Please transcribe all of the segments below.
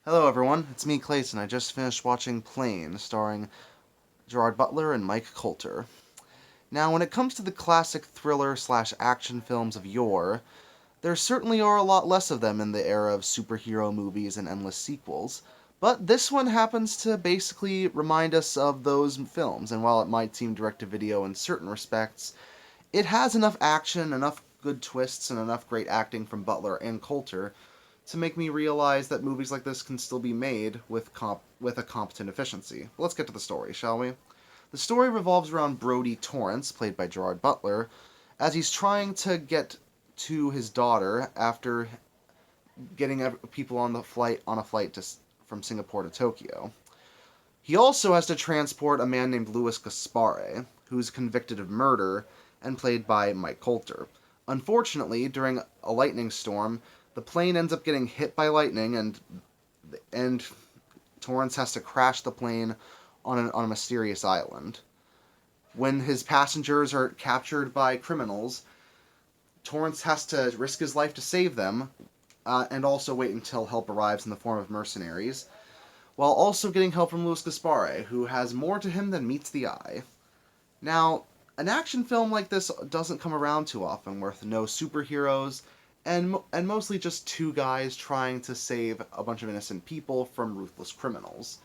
Hello everyone, it's me Clayton. I just finished watching Plane, starring Gerard Butler and Mike Colter. Now, when it comes to the classic thriller slash action films of yore, there certainly are a lot less of them in the era of superhero movies and endless sequels. But this one happens to basically remind us of those films, and while it might seem direct to video in certain respects, it has enough action, enough good twists, and enough great acting from Butler and Colter to make me realize that movies like this can still be made with a competent efficiency. But let's get to the story, shall we? The story revolves around Brody Torrance, played by Gerard Butler, as he's trying to get to his daughter after getting people on a flight from Singapore to Tokyo. He also has to transport a man named Louis Gaspare, who's convicted of murder and played by Mike Colter. Unfortunately, during a lightning storm, the plane ends up getting hit by lightning, and Torrance has to crash the plane on a mysterious island. When his passengers are captured by criminals, Torrance has to risk his life to save them, and also wait until help arrives in the form of mercenaries, while also getting help from Louis Gaspare, who has more to him than meets the eye. Now, an action film like this doesn't come around too often, with no superheroes and mostly just two guys trying to save a bunch of innocent people from ruthless criminals.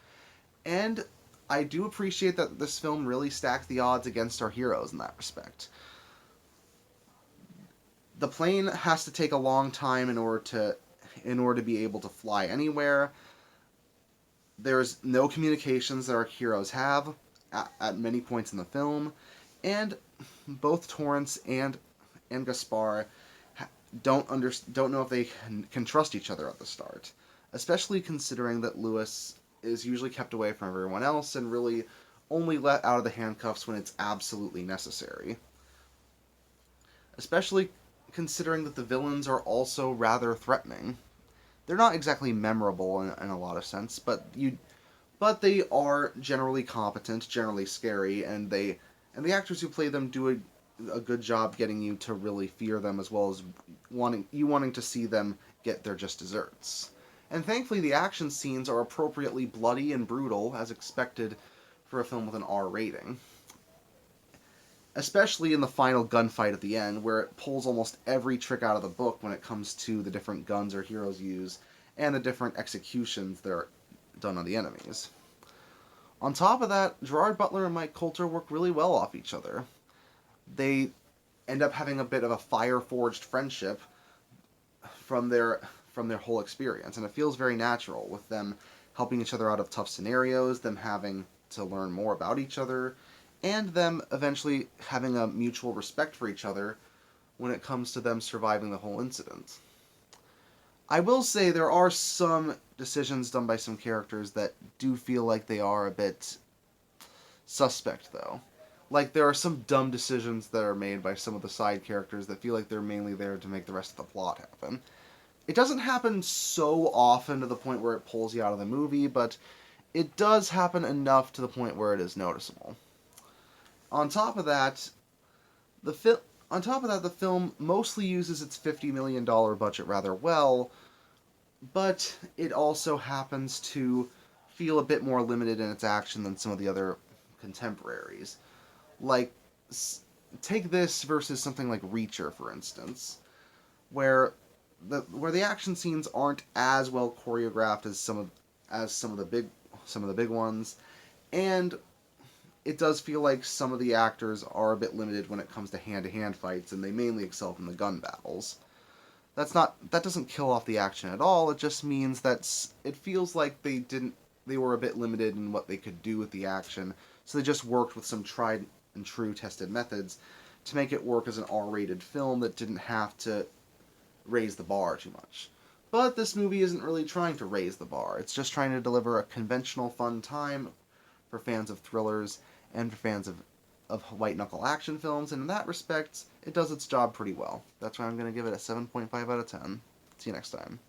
And I do appreciate that this film really stacks the odds against our heroes in that respect. The plane has to take a long time in order to be able to fly anywhere. There's no communications that our heroes have at many points in the film, and both Torrance and Gaspar don't know if they can trust each other at the start, especially considering that Lewis is usually kept away from everyone else and really only let out of the handcuffs when it's absolutely necessary. Especially considering that the villains are also rather threatening. They're not exactly memorable in a lot of sense, but they are generally competent, generally scary, and the actors who play them do a good job getting you to really fear them, as well as wanting to see them get their just desserts. And thankfully, the action scenes are appropriately bloody and brutal, as expected for a film with an R rating. Especially in the final gunfight at the end, where it pulls almost every trick out of the book when it comes to the different guns our heroes use and the different executions that are done on the enemies. On top of that, Gerard Butler and Mike Colter work really well off each other. They end up having a bit of a fire forged friendship from their from their whole experience, and it feels very natural with them helping each other out of tough scenarios, them having to learn more about each other, and them eventually having a mutual respect for each other when it comes to them surviving the whole incident. I will say there are some decisions done by some characters that do feel like they are a bit suspect, though. Like, there are some dumb decisions that are made by some of the side characters that feel like they're mainly there to make the rest of the plot happen. It doesn't happen so often to the point where it pulls you out of the movie, but it does happen enough to the point where it is noticeable. On top of that, the fi- the film mostly uses its $50 million budget rather well, but it also happens to feel a bit more limited in its action than some of the other contemporaries. Like, take this versus something like Reacher, for instance, where the action scenes aren't as well choreographed as some of the big ones, and it does feel like some of the actors are a bit limited when it comes to hand-to-hand fights, and they mainly excel from the gun battles. That doesn't kill off the action at all. It just means that it feels like they were a bit limited in what they could do with the action, so they just worked with some tried and true tested methods to make it work as an R-rated film that didn't have to raise the bar too much. But this movie isn't really trying to raise the bar. It's just trying to deliver a conventional fun time for fans of thrillers and for fans of white knuckle action films, and in that respect, it does its job pretty well. That's why I'm going to give it a 7.5 out of 10. See you next time.